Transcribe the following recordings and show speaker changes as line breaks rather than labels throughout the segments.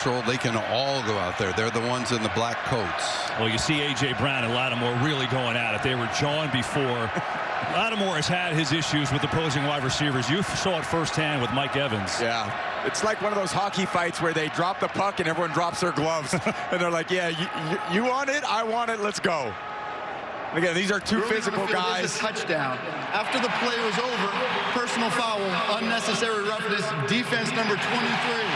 They can all go out there. They're the ones in the black coats.
Well, you see A.J. Brown and Lattimore really going at it. They were jawing before. Lattimore has had his issues with opposing wide receivers. You saw it firsthand with Mike Evans.
Yeah, it's like one of those hockey fights where they drop the puck and everyone drops their gloves. And they're like, yeah, you want it? I want it. Let's go. Again, these are two physical guys.
Touchdown. After the play was over, personal foul, unnecessary roughness, defense number 23.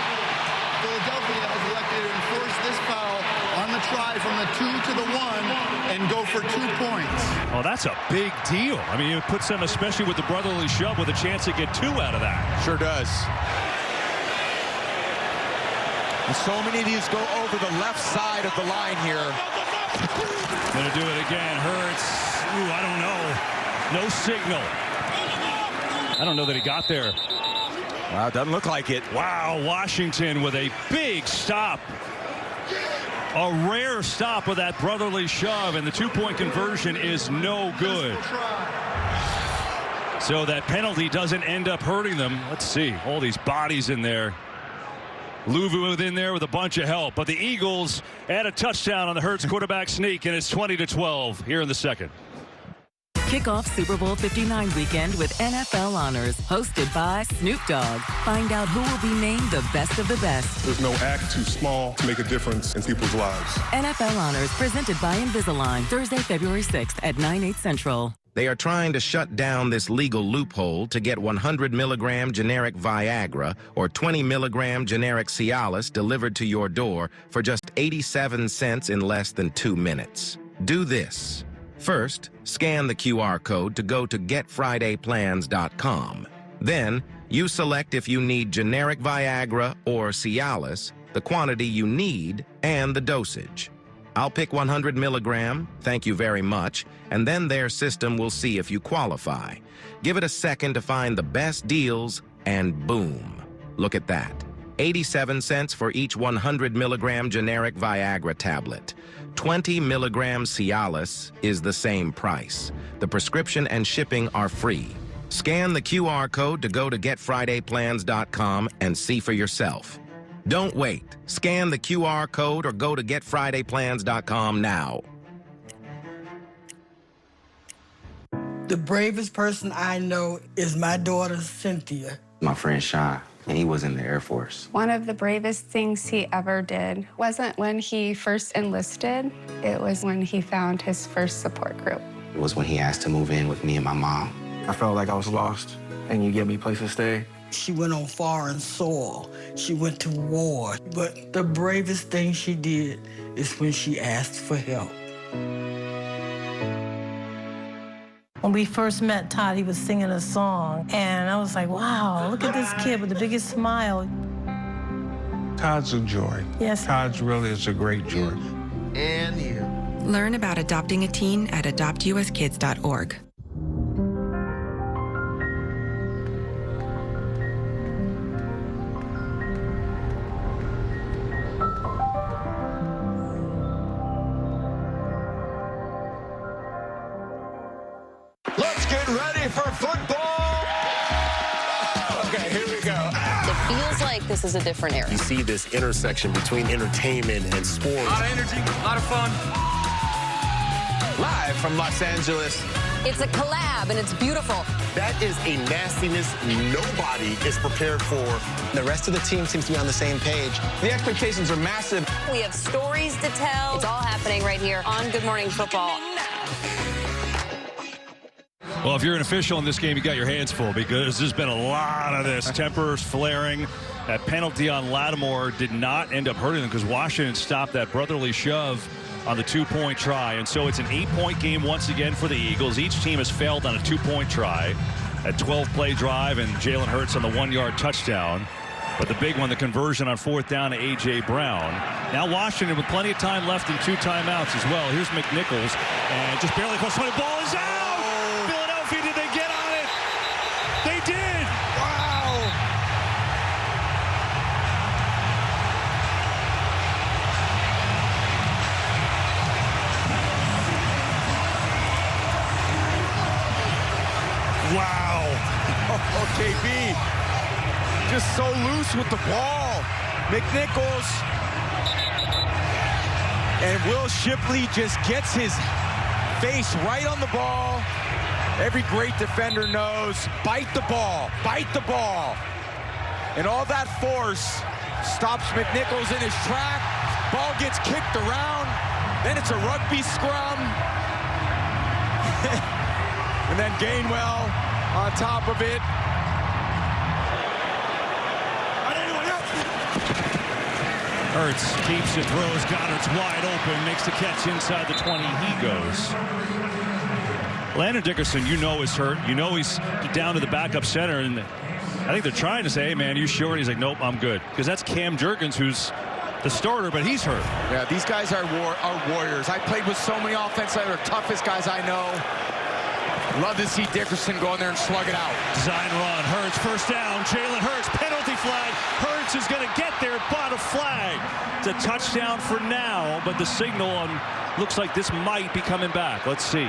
Philadelphia has elected to enforce this foul on the try from the 2 to the 1 and go for 2 points.
Oh, that's a big deal. I mean, it puts them, especially with the brotherly shove, with a chance to get 2 out of that.
Sure does. And so many of these go over the left side of the line here.
Gonna do it again. Hurts. Ooh, I don't know. No signal. I don't know that he got there.
Wow, doesn't look like it.
Wow, Washington with a big stop. A rare stop with that brotherly shove, and the 2-point conversion is no good. So that penalty doesn't end up hurting them. Let's see. All these bodies in there. Louvu within there with a bunch of help. But the Eagles add a touchdown on the Hurts quarterback sneak, and it's 20-12 here in the second.
Kick off Super Bowl 59 weekend with NFL Honors, hosted by Snoop Dogg. Find out who will be named the best of the best.
There's no act too small to make a difference in people's lives.
NFL Honors, presented by Invisalign, Thursday, February 6th at 9/8 Central.
They are trying to shut down this legal loophole to get 100 milligram generic Viagra or 20 milligram generic Cialis delivered to your door for just 87 cents in less than 2 minutes. Do this. First, scan the QR code to go to getfridayplans.com. Then, you select if you need generic Viagra or Cialis, the quantity you need, and the dosage. I'll pick 100 milligram, thank you very much, and then their system will see if you qualify. Give it a second to find the best deals, and boom. Look at that. 87 cents for each 100 milligram generic Viagra tablet. 20 milligram Cialis is the same price. The prescription and shipping are free. Scan the QR code to go to getfridayplans.com and see for yourself. Don't wait. Scan the QR code or go to getfridayplans.com now.
The bravest person I know is my daughter, Cynthia.
My friend Sean, and he was in the Air Force.
One of the bravest things he ever did wasn't when he first enlisted. It was when he found his first support group.
It was when he asked to move in with me and my mom.
I felt like I was lost, and you gave me a place to stay.
She went on foreign soil. She went to war. But the bravest thing she did is when she asked for help.
When we first met Todd, he was singing a song, and I was like, wow, look at this kid with the biggest smile.
Todd's a joy.
Yes.
Todd's really is a great joy.
And you.
Learn about adopting a teen at adoptuskids.org.
Let's get ready for football! Okay, here we go.
It feels like this is a different era.
You see this intersection between entertainment and sports.
A lot of energy, a lot of fun. Live from Los Angeles.
It's a collab, and it's beautiful.
That is a nastiness nobody is prepared for.
The rest of the team seems to be on the same page.
The expectations are massive.
We have stories to tell. It's all happening right here on Good Morning Football.
Well, if you're an official in this game, you got your hands full because there's been a lot of this. Tempers flaring. That penalty on Lattimore did not end up hurting them because Washington stopped that brotherly shove on the 2-point try. And so it's an 8-point game once again for the Eagles. Each team has failed on a 2-point try. A 12-play drive and Jalen Hurts on the 1-yard touchdown. But the big one, the conversion on 4th down to A.J. Brown. Now Washington with plenty of time left and 2 timeouts as well. Here's McNichols. And just barely close. The ball is out! Did they get on it? They did! Wow! Wow!
Oh, KB, just so loose with the ball. McNichols And Will Shipley just gets his face right on the ball. Every great defender knows, bite the ball, bite the ball. And all that force stops McNichols in his track. Ball gets kicked around. Then it's a rugby scrum. And then Gainwell on top of it.
Hurts keeps it, throws. Goddard's wide open, makes the catch inside the 20. He goes. Landon Dickerson, you know, is hurt. You know he's down to the backup center, and I think they're trying to say, hey, man, you sure? And he's like, nope, I'm good. Because that's Cam Jurgens, who's the starter, but he's hurt.
Yeah, these guys are warriors. I played with so many offensive, they're the toughest guys I know. Love to see Dickerson go in there and slug it out.
Design run. Hurts first down. Jalen Hurts, penalty flag. Hurts is going to get there, but a flag. It's a touchdown for now, but the signal on looks like this might be coming back. Let's see.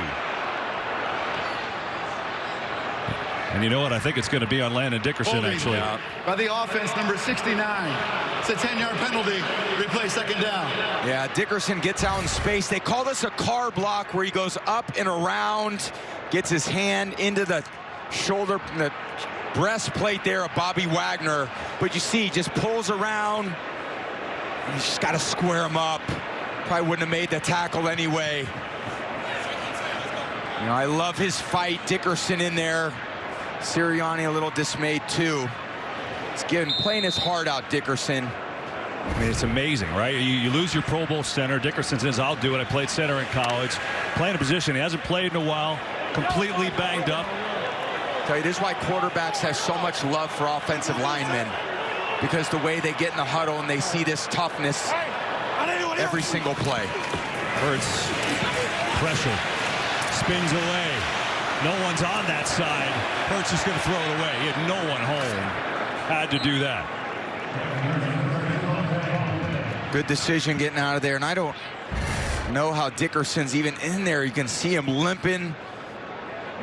And you know what? I think it's going to be on Landon Dickerson, actually.
By the offense, number 69. It's a 10-yard penalty. Replay second down.
Yeah, Dickerson gets out in space. They call this a car block where he goes up and around, gets his hand into the shoulder, the breastplate there of Bobby Wagner. But you see, he just pulls around. He's just got to square him up. Probably wouldn't have made the tackle anyway. You know, I love his fight. Dickerson in there. Sirianni a little dismayed too. He's playing his heart out, Dickerson.
I mean, it's amazing, right? You lose your Pro Bowl center. Dickerson says, I'll do it. I played center in college. Playing a position he hasn't played in a while. Completely banged up.
I tell you, this is why quarterbacks have so much love for offensive linemen. Because the way they get in the huddle and they see this toughness every single play.
Hurts. Pressure. Spins away. No one's on that side. Hurts is going to throw it away. He had no one home. Had to do that.
Good decision getting out of there. And I don't know how Dickerson's even in there. You can see him limping.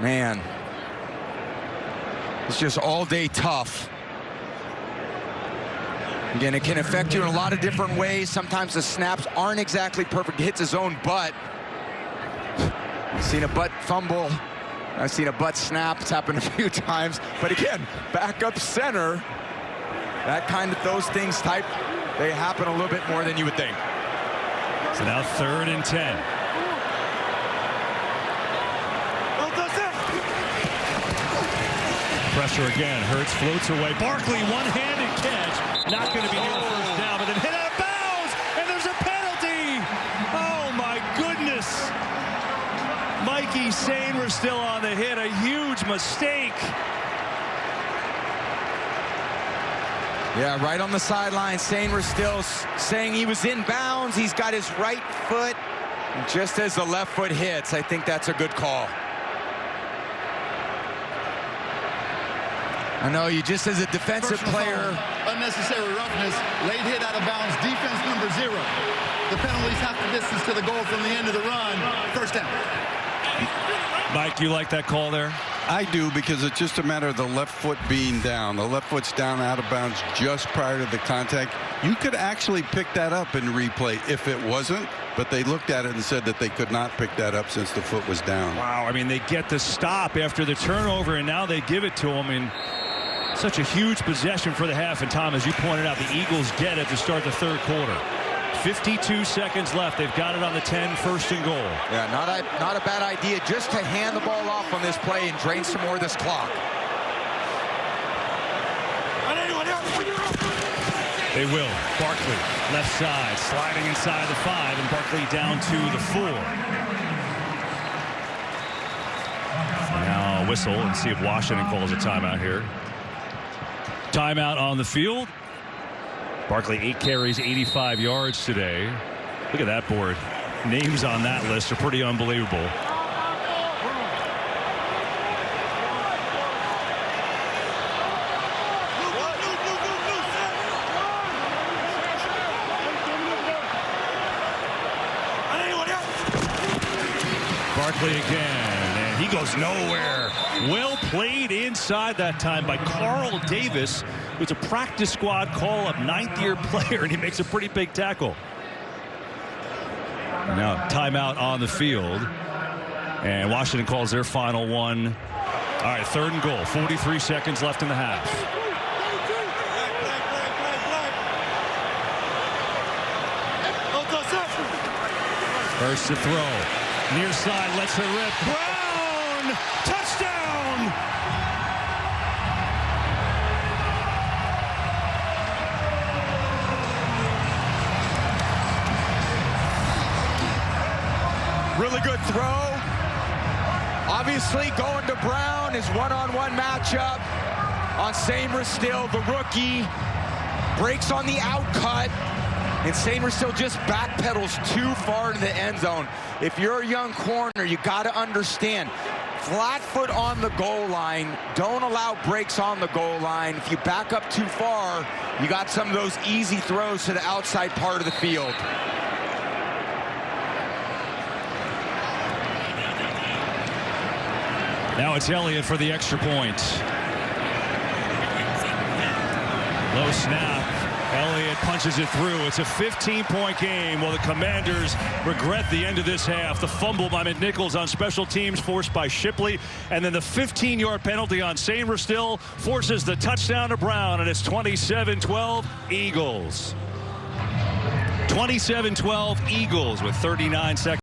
Man. It's just all day tough. Again, it can affect you in a lot of different ways. Sometimes the snaps aren't exactly perfect. He hits his own butt. Seen a butt fumble. I've seen a butt snap. It's happened a few times. But again, backup center, that kind of those things type, they happen a little bit more than you would think.
So now 3rd and 10. Pressure again. Hurts floats away. Barkley, one-handed catch. Not going to be near the first down, but then hit out of bounds, and there's a penalty. Oh, my goodness. Mikey Sainer still on the hit. A huge mistake.
Yeah, right on the sideline. Sainer still saying he was in bounds. He's got his right foot. And just as the left foot hits, I think that's a good call. I know you just as a defensive player.
Unnecessary roughness. Late hit out of bounds. Defense number 0. The penalties half the distance to the goal from the end of the run. First down.
Mike, you like that call there?
I do, because it's just a matter of the left foot being down. The left foot's down out of bounds just prior to the contact. You could actually pick that up in replay if it wasn't, but they looked at it and said that they could not pick that up since the foot was down.
Wow, I mean, they get the stop after the turnover, and now they give it to him in such a huge possession for the half. And Tom, as you pointed out, the Eagles get it to start the 3rd quarter. 52 seconds left. They've got it on the 10, 1st and goal.
Yeah, not a bad idea just to hand the ball off on this play and drain some more of this clock.
They will. Barkley, left side, sliding inside the 5, and Barkley down to the 4. Now whistle and see if Washington calls a timeout here. Timeout on the field. Barkley 8 carries, 85 yards today. Look at that board. Names on that list are pretty unbelievable. Barkley again, and he goes nowhere. Well played inside that time by Carl Davis, It's a practice squad call-up, 9th-year player, and he makes a pretty big tackle. And now timeout on the field. And Washington calls their final one. All right, 3rd and goal. 43 seconds left in the half. First to throw. Near side, lets it rip. Brown! Touchdown!
Really good throw. Obviously, going to Brown, his one-on-one matchup on Seymour Still, the rookie. Breaks on the outcut. And Seymour Still just backpedals too far to the end zone. If you're a young corner, you got to understand, flat foot on the goal line, don't allow breaks on the goal line. If you back up too far, you got some of those easy throws to the outside part of the field.
Now it's Elliott for the extra point. Low snap. Elliott punches it through. It's a 15-point game while the Commanders regret the end of this half. The fumble by McNichols on special teams forced by Shipley. And then the 15-yard penalty on Seymour Still forces the touchdown to Brown. And it's 27-12 Eagles. 27-12 Eagles with 39 seconds.